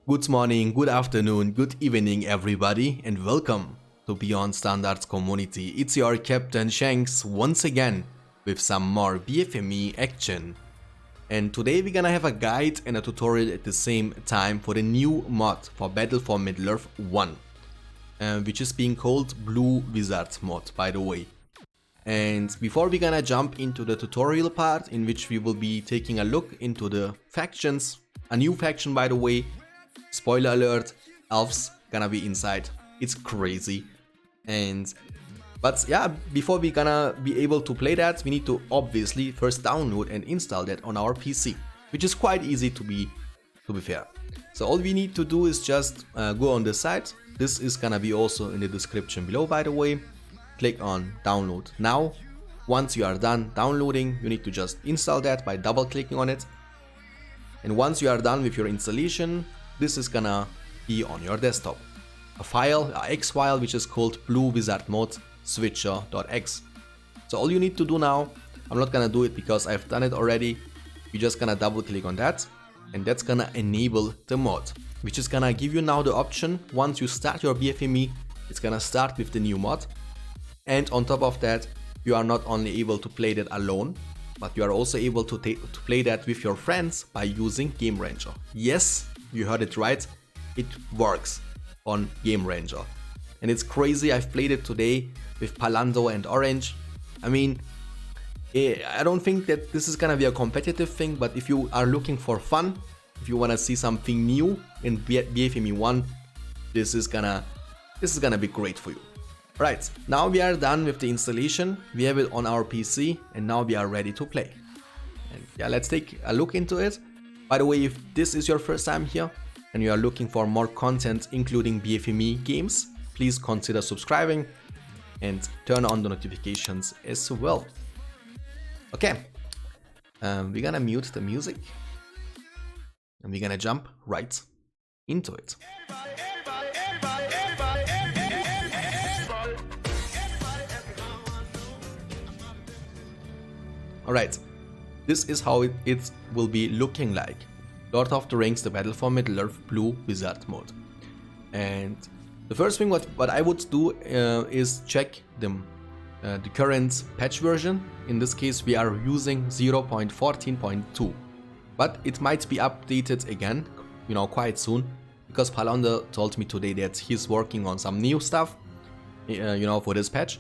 Good morning, good afternoon, good evening everybody, and welcome to Beyond Standards community. It's your Captain Shanks once again with some more BFME action. And today we're gonna have a guide and a tutorial at the same time for the new mod for Battle for Middle-earth 1, which is being called Blue Wizard mod, by the way. And before we're gonna jump into the tutorial part, in which we will be taking a look into the factions, a new faction by the way. Spoiler alert, Elves gonna be inside. It's crazy. But yeah, before we gonna be able to play that, we need to obviously first download and install that on our PC, which is quite easy to be fair. So all we need to do is just go on the site. This is gonna be also in the description below, by the way. Click on download now. Once you are done downloading, you need to just install that by double clicking on it. And once you are done with your installation, this is gonna be on your desktop. A file, a X file, which is called Blue Wizard Mod switcher.x. So all you need to do now, I'm not gonna do it because I've done it already. You're just gonna double click on that, and that's gonna enable the mod, which is gonna give you now the option, once you start your BFME, it's gonna start with the new mod. And on top of that, you are not only able to play that alone, but you are also able to play that with your friends by using Game Ranger. Yes, you heard it right, it works on Game Ranger. And it's crazy, I've played it today with Palando and Orange. I mean, I don't think that this is gonna be a competitive thing, but if you are looking for fun, if you wanna see something new in BFME 1, this is gonna be great for you. Right, now we are done with the installation, we have it on our PC, and now we are ready to play. And yeah, let's take a look into it. By the way, if this is your first time here and you are looking for more content including BFME games, please consider subscribing and turn on the notifications as well. Okay, we're gonna mute the music and we're gonna jump right into it. Alright, this is how it will be looking like. Lord of the Rings, the Battle for Middle-earth Blue Wizard mode. And the first thing what I would do is check the current patch version. In this case we are using 0.14.2. But it might be updated again, quite soon. Because Palanda told me today that he's working on some new stuff, for this patch.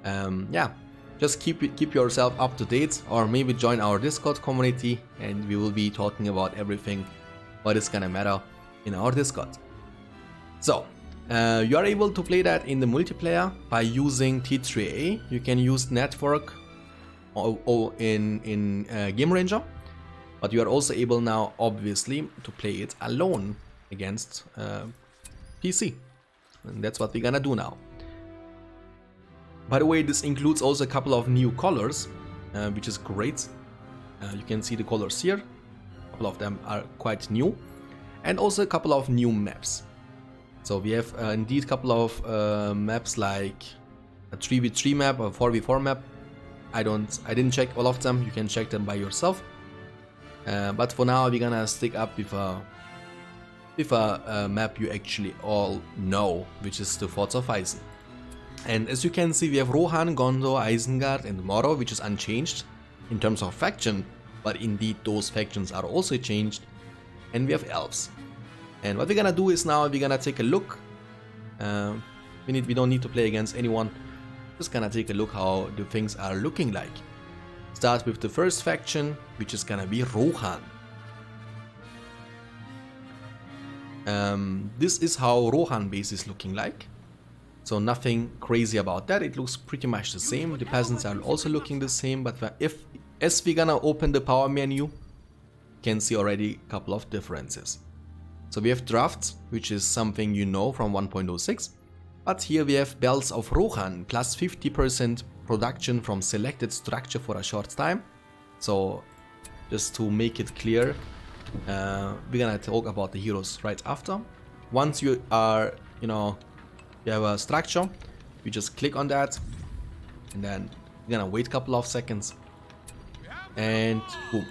Yeah. Just keep yourself up to date, or maybe join our Discord community and we will be talking about everything what is gonna matter in our Discord. So, you are able to play that in the multiplayer by using T3A. You can use network or in Game Ranger, but you are also able now, obviously, to play it alone against PC. And that's what we're gonna do now. By the way, this includes also a couple of new colors, which is great. You can see the colors here. A couple of them are quite new. And also a couple of new maps. So we have indeed a couple of maps like a 3v3 map or 4v4 map. I didn't check all of them, you can check them by yourself. But for now we're gonna stick up with a map you actually all know, which is the Forts of Isen. And as you can see, we have Rohan, Gondor, Isengard and Mordor, which is unchanged in terms of faction, but indeed those factions are also changed. And we have Elves. And what we're gonna do is now we're gonna take a look. We don't need to play against anyone. Just gonna take a look how the things are looking like. Start with the first faction, which is gonna be Rohan. This is how Rohan base is looking like. So nothing crazy about that, it looks pretty much the same. The peasants are also looking the same, but as we're gonna open the power menu, you can see already a couple of differences. So we have drafts, which is something you know from 1.06, but here we have Bells of Rohan, plus 50% production from selected structure for a short time. So just to make it clear, we're gonna talk about the heroes right after. Once you are, you have a structure, you just click on that, and then you're gonna wait a couple of seconds, and boom.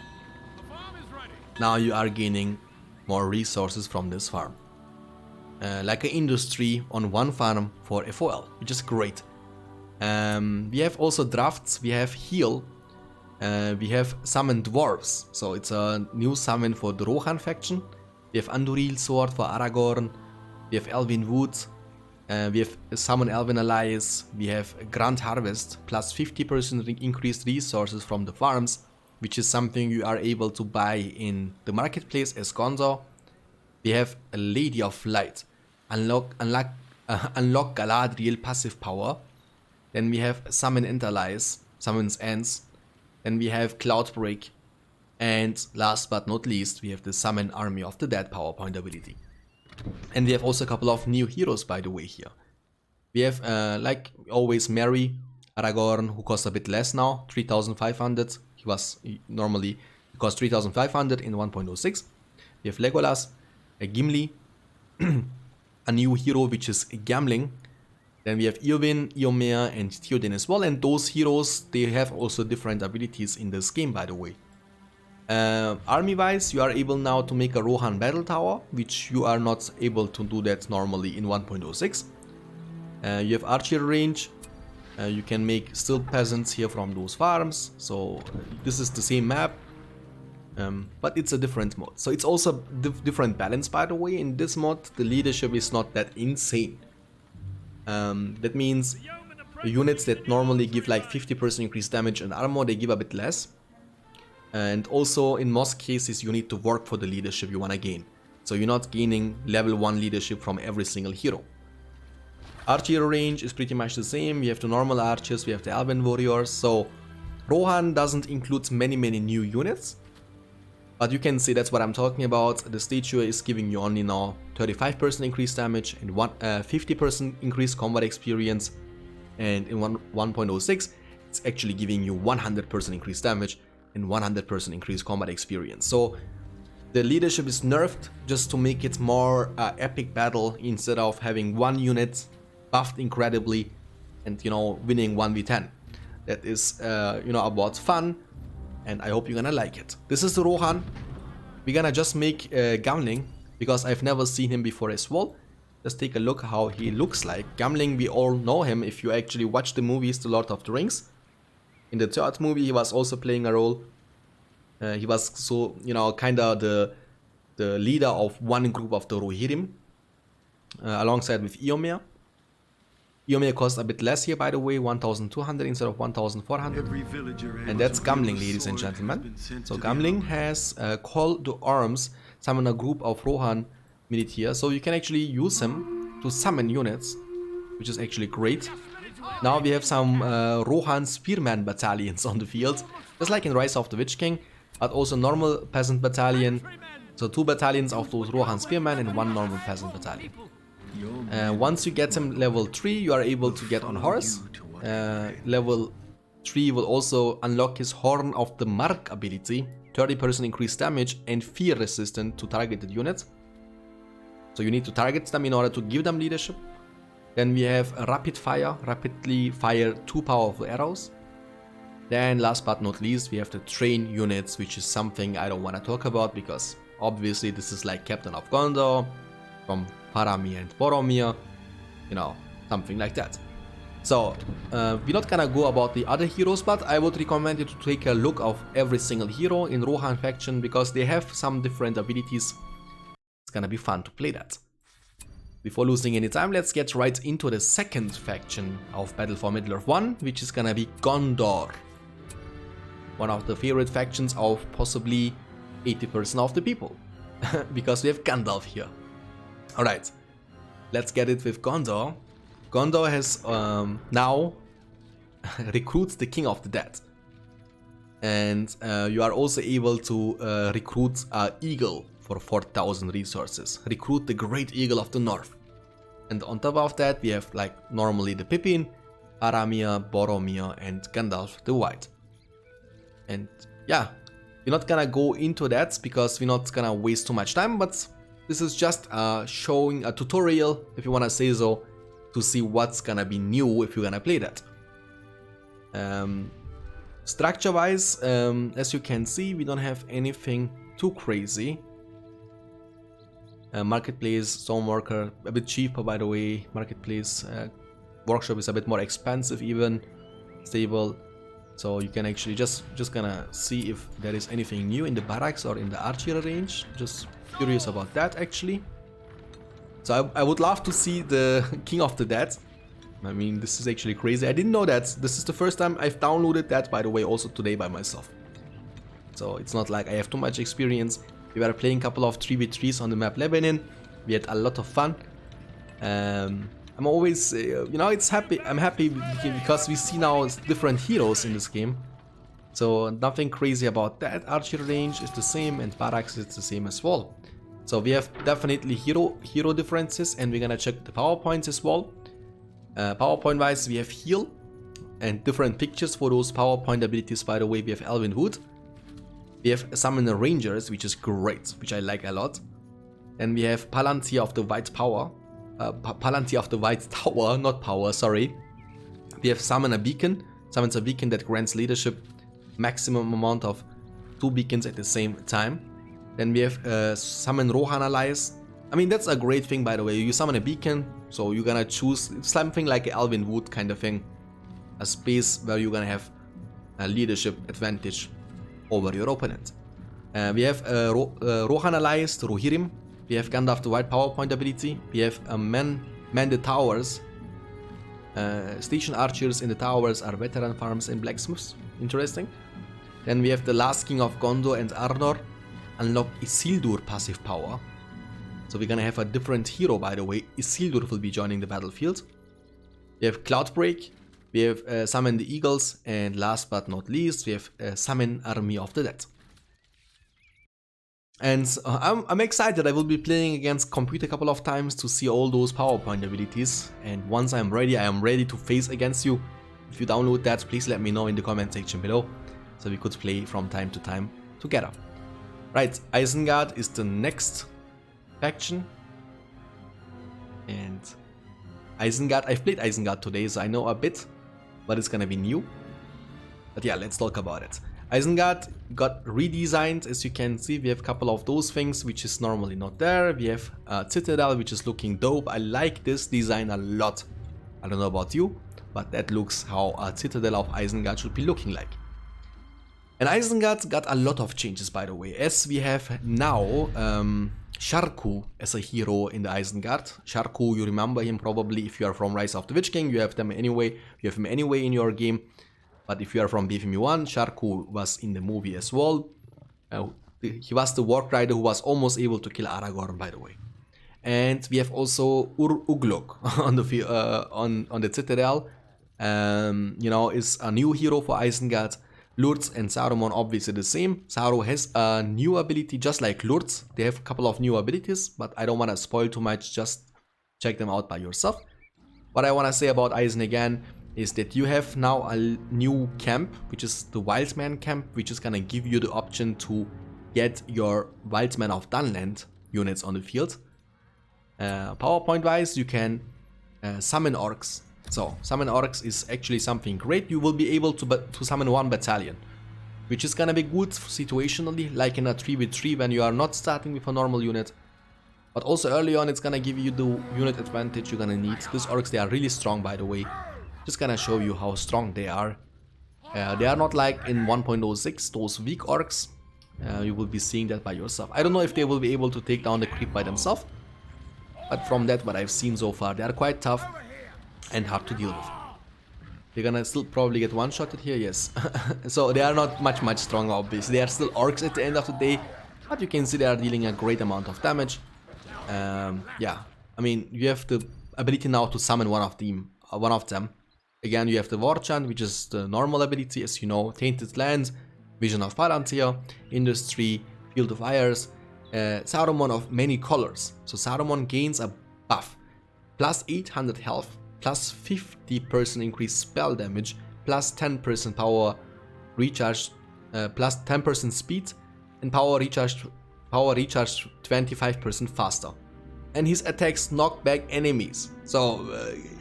Now you are gaining more resources from this farm. Like an industry on one farm for FOL, which is great. We have also drafts, we have heal, we have summon dwarves, so it's a new summon for the Rohan faction. We have Anduril sword for Aragorn, we have Elven wood, we have summon Elven allies, we have Grand Harvest plus 50% increased resources from the farms, which is something you are able to buy in the marketplace as Gondor. We have a Lady of Light, unlock Galadriel passive power. Then we have Summon and Allies, Summons Ends. Then we have Cloudbreak. And last but not least, we have the Summon Army of the Dead PowerPoint ability. And we have also a couple of new heroes, by the way, here. We have, like always, Merry, Aragorn, who costs a bit less now, 3,500. He cost 3,500 in 1.06. We have Legolas, a Gimli, a new hero which is Gamling. Then we have Eowyn, Eomer and Theoden as well, and those heroes, they have also different abilities in this game, by the way. Army wise, you are able now to make a Rohan battle tower, which you are not able to do that normally in 1.06. You have archery range, you can make still peasants here from those farms, so this is the same map. But it's a different mod. So it's also different balance, by the way. In this mod, the leadership is not that insane. That means the units that normally give like 50% increased damage and armor, they give a bit less. And also in most cases you need to work for the leadership you want to gain. So you're not gaining level 1 leadership from every single hero. Archery range is pretty much the same. We have the normal archers, we have the Elven warriors. So Rohan doesn't include many new units. But you can see that's what I'm talking about. The statue is giving you only now 35% increased damage and 50% increased combat experience. And in 1.06, it's actually giving you 100% increased damage and 100% increased combat experience. So the leadership is nerfed just to make it more epic battle, instead of having one unit buffed incredibly and, you know, winning 1v10. That is, you know, about fun. And I hope you're gonna like it. This is the Rohan. We're gonna just make Gamling, because I've never seen him before as well. Let's take a look how he looks like. Gamling, we all know him if you actually watch the movies, The Lord of the Rings. In the third movie, he was also playing a role. He was, so, you know, kinda the leader of one group of the Rohirrim, alongside with Eomer. Eomer costs a bit less here, by the way, 1,200 instead of 1,400. And that's Gamling, ladies and gentlemen. So Gamling has Call to Arms, summon a group of Rohan militias. So you can actually use him to summon units, which is actually great. Now we have some Rohan Spearman battalions on the field, just like in Rise of the Witch King, but also normal peasant battalion. So 2 battalions of those Rohan Spearmen and 1 normal peasant battalion. Once you get him level 3, you are able to get on horse. Level 3 will also unlock his Horn of the Mark ability, 30% increased damage and fear resistant to targeted units. So you need to target them in order to give them leadership. Then we have Rapid Fire, rapidly fire 2 powerful arrows. Then last but not least, we have the train units, which is something I don't want to talk about, because obviously this is like Captain of Gondor from Faramir and Boromir, you know, something like that. So, we're not gonna go about the other heroes, but I would recommend you to take a look of every single hero in Rohan faction, because they have some different abilities. It's gonna be fun to play that. Before losing any time, let's get right into the second faction of Battle for Middle-earth 1, which is gonna be Gondor. One of the favorite factions of possibly 80% of the people, because we have Gandalf here. Alright, let's get it with Gondor. Gondor has now recruits the King of the Dead. And you are also able to recruit an eagle for 4,000 resources. Recruit the Great Eagle of the North. And on top of that, we have like normally the Pippin, Faramir, Boromir, and Gandalf the White. And yeah, we're not gonna go into that because we're not gonna waste too much time, but this is just showing a tutorial, if you wanna say so, to see what's gonna be new if you're gonna play that. Structure wise, as you can see, we don't have anything too crazy. Marketplace, Stoneworker, a bit cheaper by the way. Marketplace, Workshop is a bit more expensive even. Stable. So you can actually just gonna see if there is anything new in the barracks or in the archery range. Just curious about that actually. So I would love to see the King of the Dead. I mean, this is actually crazy. I didn't know that. This is the first time I've downloaded that, by the way, also today by myself. So it's not like I have too much experience. We were playing a couple of 3v3s on the map Lebanon. We had a lot of fun. I'm always, you know, I'm happy because we see now different heroes in this game. So nothing crazy about that. Archery range is the same and barracks is the same as well. So we have definitely hero differences, and we're gonna check the PowerPoints as well. PowerPoint wise, we have heal and different pictures for those PowerPoint abilities. By the way, we have Elven Wood. We have Summon the Rangers, which is great, which I like a lot. And we have Palantir of the White Power. Palantir of the White Tower, not power, sorry. We have Summon a Beacon. Summons a beacon that grants leadership maximum amount of 2 beacons at the same time. Then we have Summon Rohan Allies. I mean, that's a great thing, by the way. You summon a beacon, so you're gonna choose something like an Elven Wood kind of thing. A space where you're gonna have a leadership advantage over your opponent. We have Rohan Allies, Rohirrim. We have Gandalf the White PowerPoint ability. We have Man the Towers. Station Archers in the towers are veteran farms and blacksmiths. Interesting. Then we have the Last King of Gondor and Arnor. Unlock Isildur passive power. So we're gonna have a different hero, by the way. Isildur will be joining the battlefield. We have Cloudbreak. We have Summon the Eagles. And last but not least, we have Summon Army of the Dead. And I'm excited. I will be playing against Computer a couple of times to see all those PowerPoint abilities. And once I am ready to face against you. If you download that, please let me know in the comment section below, so we could play from time to time together. Right, Isengard is the next faction. And Isengard, I've played Isengard today, so I know a bit, but it's gonna be new. But yeah, let's talk about it. Isengard got redesigned. As you can see, we have a couple of those things which is normally not there. We have Citadel, which is looking dope. I like this design a lot. I don't know about you, but that looks how a Citadel of Isengard should be looking like. And Isengard got a lot of changes, by the way, as we have now Sharku as a hero in the Isengard. Sharku, you remember him probably if you are from Rise of the Witch King. You have him anyway in your game. But if you are from BFME 1, Sharku was in the movie as well. He was the Warg Rider who was almost able to kill Aragorn, by the way. And we have also Uglok on the Citadel. You know, is a new hero for Isengard. Lurtz and Saruman obviously the same. Saru has a new ability just like Lurtz. They have a couple of new abilities, but I don't want to spoil too much. Just check them out by yourself. What I want to say about Isengard is that you have now a new camp, which is the Wildman camp, which is gonna give you the option to get your Wildman of Dunland units on the field. PowerPoint wise, you can summon orcs. So summon orcs is actually something great. You will be able to summon 1 battalion, which is gonna be good situationally, like in a 3v3 when you are not starting with a normal unit. But also early on, it's gonna give you the unit advantage you're gonna need. These orcs, they are really strong, by the way. Just gonna show you how strong they are. They are not like in 1.06, those weak orcs. You will be seeing that by yourself. I don't know if they will be able to take down the creep by themselves, but from that what I've seen so far, they are quite tough and hard to deal with. They're gonna still probably get one-shotted here, yes. So they are not much stronger, obviously. They are still orcs at the end of the day, but you can see they are dealing a great amount of damage. Yeah, I mean, you have the ability now to summon one of them. Again, you have the War Chant, which is the normal ability, as you know. Tainted Lands, Vision of Palantir, Industry, Field of Fires, Saruman of many colors. So Saruman gains a buff, plus 800 health, plus 50% increased spell damage, plus 10% power recharge, plus 10% speed, and power recharge 25% faster. And his attacks knock back enemies. So,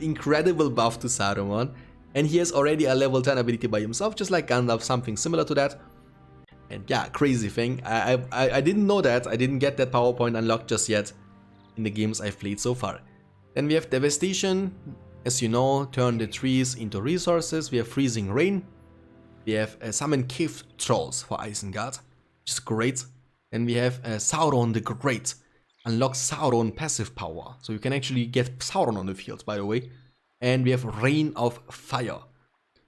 incredible buff to Saruman. And he has already a level 10 ability by himself, just like Gandalf, something similar to that. And yeah, crazy thing. I didn't know that. I didn't get that PowerPoint unlocked just yet. in the games I've played so far. Then we have Devastation, as you know, turn the trees into resources. We have Freezing Rain. We have Summon Cave Trolls for Isengard, which is great. Then we have Sauron the Great, unlock Sauron passive power. So you can actually get Sauron on the field, by the way. And we have Rain of Fire.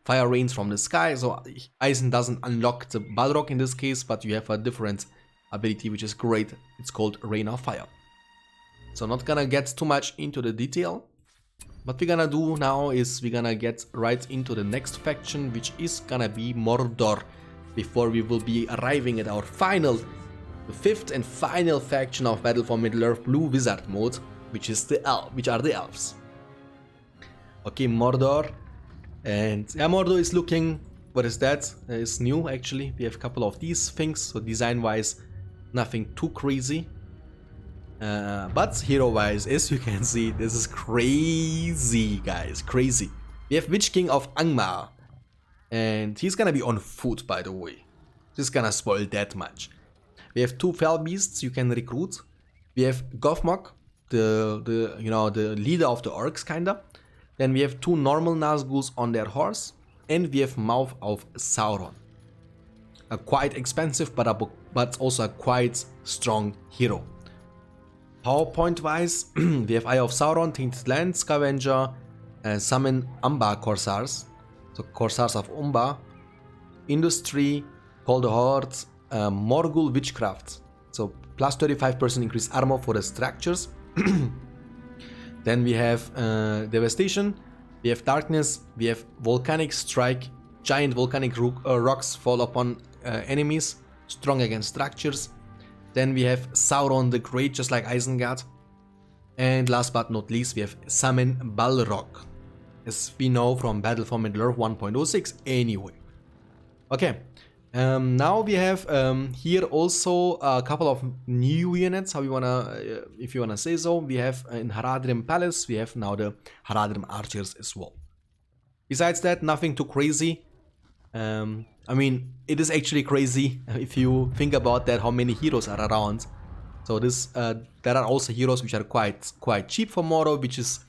Fire rains from the sky, so Eisen doesn't unlock the Balrog in this case, but you have a different ability which is great. It's called Rain of Fire. So not gonna get too much into the detail. What we're gonna do now is we're gonna get right into the next faction, which is gonna be Mordor, before we will be arriving at our final, the fifth and final faction of Battle for Middle-earth Blue Wizard mode, which are the Elves. Okay, Mordor. And yeah, Mordor is looking, what is that? It's new actually. We have a couple of these things, so design wise nothing too crazy. But hero wise, as you can see, this is crazy, guys, crazy. We have Witch King of Angmar, and he's gonna be on foot, by the way. Just gonna spoil that much. We have 2 Fell Beasts you can recruit. We have Gothmog, the leader of the Orcs kinda. Then we have 2 normal Nazguls on their horse, and we have Mouth of Sauron. A quite expensive but also a quite strong hero. PowerPoint wise, we have Eye of Sauron, Tainted Land, Scavenger, Summon Umbar Corsairs, so Corsairs of Umbar, Industry, Call the Horde, Morgul Witchcraft, so plus 35% increased armor for the structures. Then we have Devastation, we have Darkness, we have Volcanic Strike, giant volcanic rocks fall upon enemies, strong against structures. Then we have Sauron the Great, just like Isengard. And last but not least, we have Summon Balrog, as we know from Battle for Middle-earth 1.06 anyway. Okay, now we have here also a couple of new units, how you wanna, if you wanna say so. We have in Haradrim Palace, we have now the Haradrim Archers as well. Besides that, nothing too crazy. I mean, it is actually crazy if you think about that, how many heroes are around. So this, there are also heroes which are quite cheap for Mordor, which is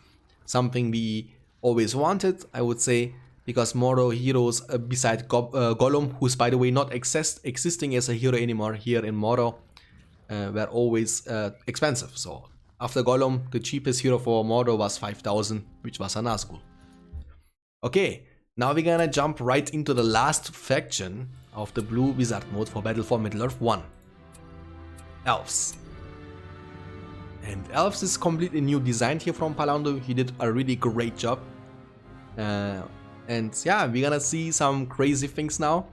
something we always wanted, I would say. Because Mordor heroes, beside Gollum, who's by the way not existing as a hero anymore here in Mordor, were always expensive. So after Gollum, the cheapest hero for Mordor was 5,000, which was a Nazgul. Okay, now we're gonna jump right into the last faction of the Blue Wizard mode for Battle for Middle-earth 1. Elves. And Elves is completely new design here from Palando. He did a really great job. And yeah, we're gonna see some crazy things now.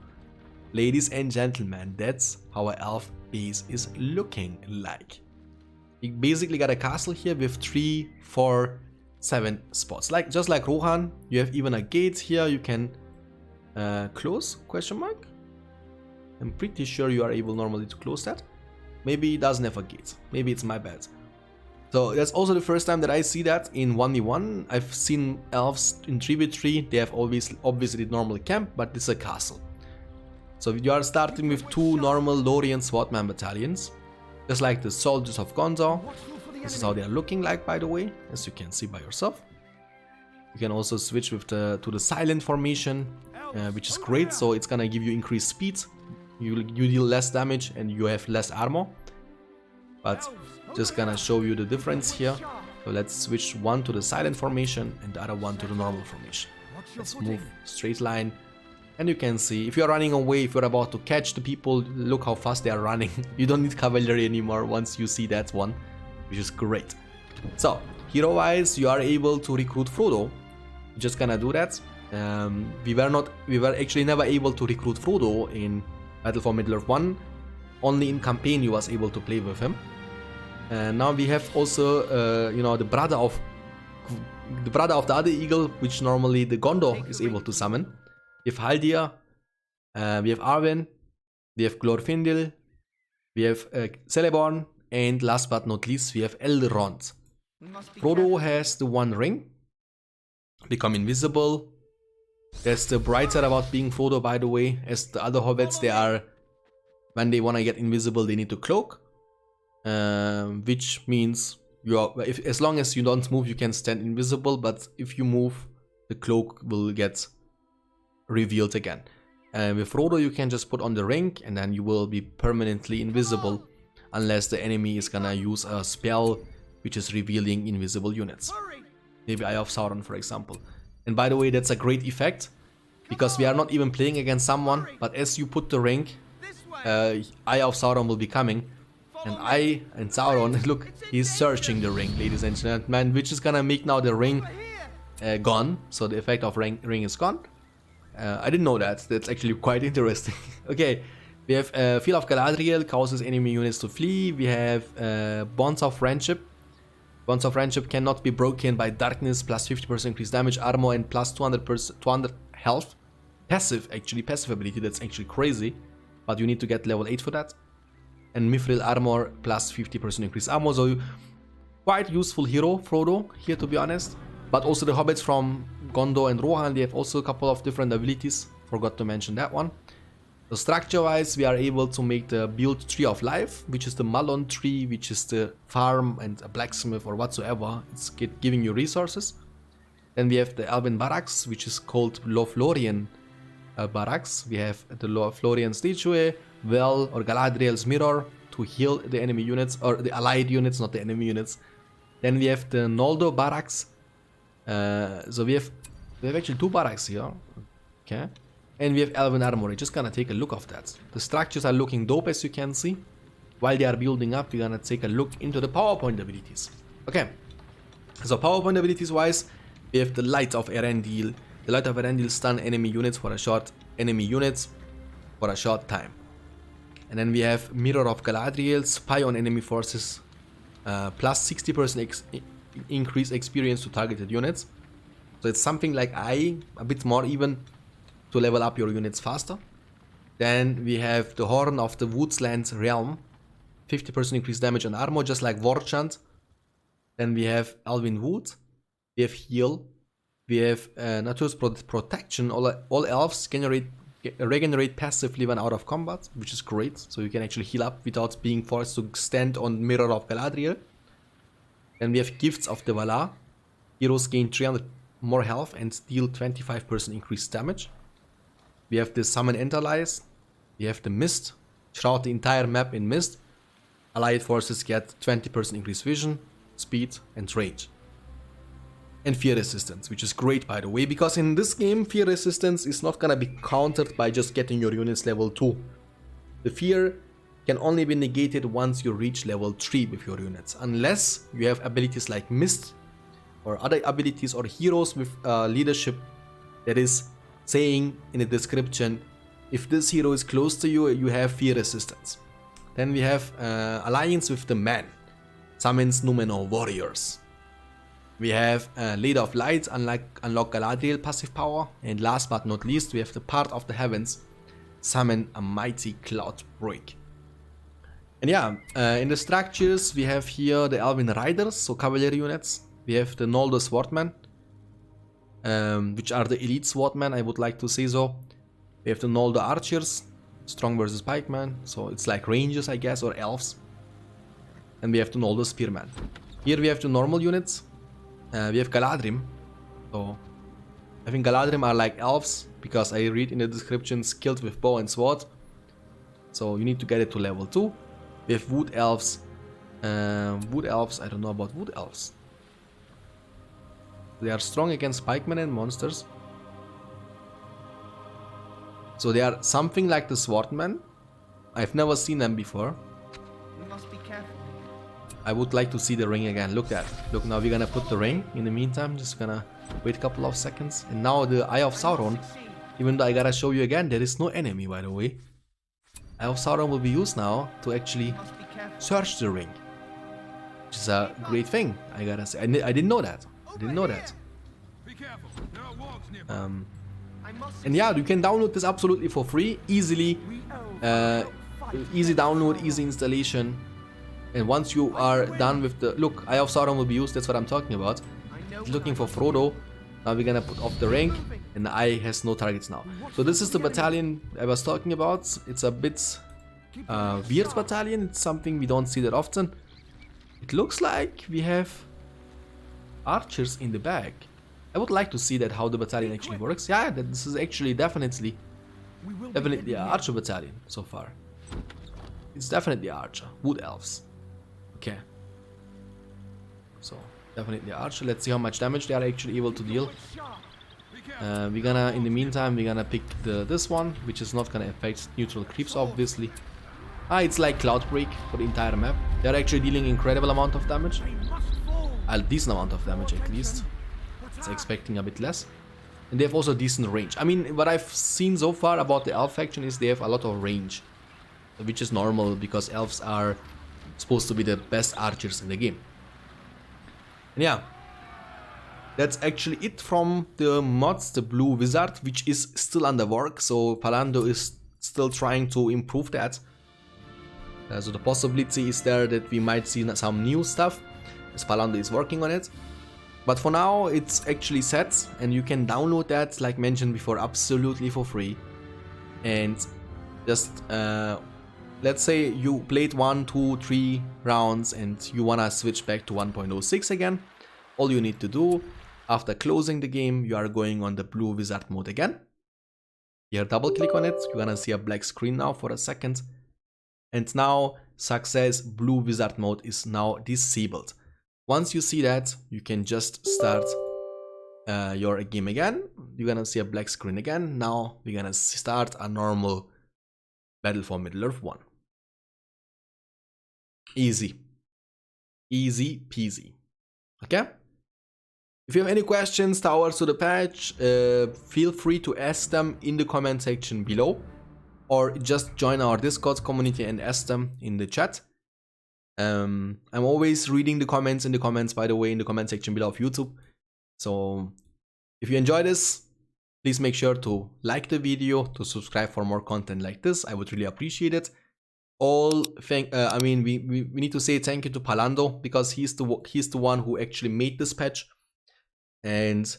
Ladies and gentlemen, that's how our elf base is looking like. You basically got a castle here with 3, 4, 7 spots. Just like Rohan, you have even a gate here you can close, question mark? I'm pretty sure you are able normally to close that. Maybe it doesn't have a gate. Maybe it's my bad. So that's also the first time that I see that in 1v1. I've seen elves in 3v3. They have obviously normal camp, but this is a castle. So you are starting with 2 normal Lorien Swordman battalions, just like the soldiers of Gondor. This is how they are looking like, by the way, as you can see by yourself. You can also switch with to the silent formation, which is great. So it's gonna give you increased speed. You deal less damage and you have less armor. But just gonna show you the difference here. So let's switch one to the silent formation and the other one to the normal formation. Let's move straight line. And you can see, if you're running away, if you're about to catch the people, look how fast they are running. You don't need cavalry anymore once you see that one, which is great. So, hero-wise, you are able to recruit Frodo. You're just gonna do that. We were actually never able to recruit Frodo in Battle for Middle-earth 1. Only in campaign you was able to play with him. And now we have also, you know, the brother of the other eagle, which normally the Gondor is able to summon. We have Haldir, we have Arwen, we have Glorfindel, we have Celeborn, and last but not least we have Elrond. Frodo has the one ring, become invisible. That's the bright side about being Frodo, by the way, as the other hobbits, they are, when they want to get invisible, they need to cloak. Which means as long as you don't move, you can stand invisible, but if you move, the cloak will get revealed again. And with Frodo, you can just put on the ring, and then you will be permanently invisible, unless the enemy is gonna use a spell which is revealing invisible units. Maybe Eye of Sauron, for example. And by the way, that's a great effect, because we are not even playing against someone, but as you put the ring, Eye of Sauron will be coming. And Sauron, look, he's searching the ring, ladies and gentlemen, which is gonna make now the ring gone. So the effect of ring is gone. I didn't know that. That's actually quite interesting. Okay, we have Feel of Galadriel causes enemy units to flee. We have Bonds of Friendship. Bonds of Friendship cannot be broken by darkness, plus 50% increased damage, armor, and plus 200 health. Passive ability. That's actually crazy, but you need to get level 8 for that. And Mithril armor plus 50% increased armor, so quite useful hero, Frodo, here to be honest. But also the hobbits from Gondor and Rohan, they have also a couple of different abilities, forgot to mention that one. So structure wise, we are able to make the build Tree of Life, which is the Malon tree, which is the farm and a blacksmith or whatsoever, it's giving you resources. Then we have the Elven Barracks, which is called Lothlorien Barracks. We have the Lothlorien statue, Well or Galadriel's mirror to heal the enemy units, or the allied units, not the enemy units. Then we have the Noldor Barracks. So we have actually 2 barracks here. Okay. And we have Elven Armory. Just gonna take a look of that. The structures are looking dope, as you can see. While they are building up, we're gonna take a look into the PowerPoint abilities. Okay. So PowerPoint abilities wise, we have the Light of Erendil. The Light of Erendil stun enemy units for a short time. And then we have Mirror of Galadriel, spy on enemy forces, plus 60% increase experience to targeted units. So it's something like a bit more even, to level up your units faster. Then we have the Horn of the Woodsland Realm, 50% increased damage and armor, just like Warchant. Then we have Elven Wood, we have Heal, we have Nature's Protection. All elves regenerate passively when out of combat, which is great, so you can actually heal up without being forced to stand on Mirror of Galadriel. Then we have Gifts of the Valar. Heroes gain 300 more health and deal 25% increased damage. We have the Summon Enterlies. We have the Mist. Shroud the entire map in mist. Allied forces get 20% increased vision, speed and range. And Fear Resistance, which is great by the way, because in this game Fear Resistance is not gonna be countered by just getting your units level 2. The fear can only be negated once you reach level 3 with your units, unless you have abilities like Mist or other abilities or heroes with leadership that is saying in the description, if this hero is close to you, you have Fear Resistance. Then we have Alliance with the Man, summons Numenor warriors. We have Leader of Light, unlock Galadriel passive power. And last but not least, we have the Part of the Heavens, summon a mighty cloud break. And yeah, in the structures we have here the Elven Riders, so cavalry units. We have the Noldor Swordmen, which are the elite swordmen, I would like to say so. We have the Noldor Archers, strong versus pikemen, so it's like rangers I guess, or elves. And we have the Noldor Spearmen. Here we have the normal units. We have Galadrim, so I think Galadrim are like elves, because I read in the description skilled with bow and sword. So you need to get it to level 2. We have Wood Elves. Wood Elves, I don't know about Wood Elves. They are strong against pikemen and monsters. So they are something like the Swordmen. I've never seen them before. You must be careful. I would like to see the ring again. Look at, look, now we're gonna put the ring. In the meantime, just gonna wait a couple of seconds. And now the Eye of Sauron, even though I gotta show you again, there is no enemy by the way. Eye of Sauron will be used now to actually search the ring, which is a great thing, I gotta say. I didn't know that. I didn't know that. And yeah, you can download this absolutely for free, easily. Easy download, easy installation. And once you are done with the... Look, Eye of Sauron will be used, that's what I'm talking about. Looking for Frodo. Now we're gonna put off the rank, and the eye has no targets now. So this is the battalion I was talking about. It's a bit weird battalion, it's something we don't see that often. It looks like we have archers in the back. I would like to see that how the battalion actually works. Yeah, this is actually definitely an archer battalion so far. It's definitely archer. Wood elves. Okay. So definitely archer. Let's see how much damage they are actually able to deal. We're gonna, in the meantime, we're gonna pick this one, which is not gonna affect neutral creeps, obviously. It's like Cloudbreak for the entire map. They're actually dealing incredible amount of damage. A decent amount of damage at least. It's expecting a bit less. And they have also decent range. I mean, what I've seen so far about the elf faction is they have a lot of range. Which is normal because elves are supposed to be the best archers in the game. And yeah. That's actually it from the mods, the Blue Wizard, which is still under work. So Palando is still trying to improve that. So the possibility is there that we might see some new stuff, as Palando is working on it. But for now, it's actually set, and you can download that, like mentioned before, absolutely for free. And just, let's say you played 1, 2, 3 rounds, and you wanna switch back to 1.06 again. All you need to do, after closing the game, you are going on the Blue Wizard mode again. Here, double click on it, you're gonna see a black screen now for a second. And now, success Blue Wizard mode is now disabled. Once you see that, you can just start your game again. You're gonna see a black screen again. Now, we're gonna start a normal Battle for Middle-earth 1. Easy. Easy peasy. Okay? If you have any questions towards to the patch, feel free to ask them in the comment section below. Or just join our Discord community and ask them in the chat. I'm always reading the comments in the comments, by the way, in the comment section below of YouTube. So if you enjoy this, please make sure to like the video, to subscribe for more content like this. I would really appreciate it. I mean, we need to say thank you to Palando because he's the one who actually made this patch. And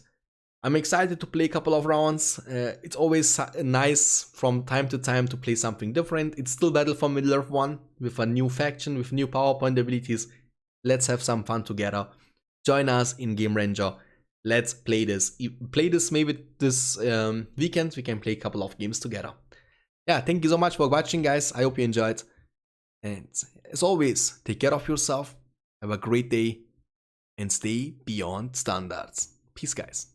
I'm excited to play a couple of rounds. It's always nice from time to time to play something different. It's still Battle for Middle-earth 1 with a new faction, with new PowerPoint abilities. Let's have some fun together. Join us in Game Ranger. Let's play this. Maybe this weekend. We can play a couple of games together. Yeah, thank you so much for watching, guys. I hope you enjoyed. And as always, take care of yourself. Have a great day. And stay beyond standards. Peace, guys.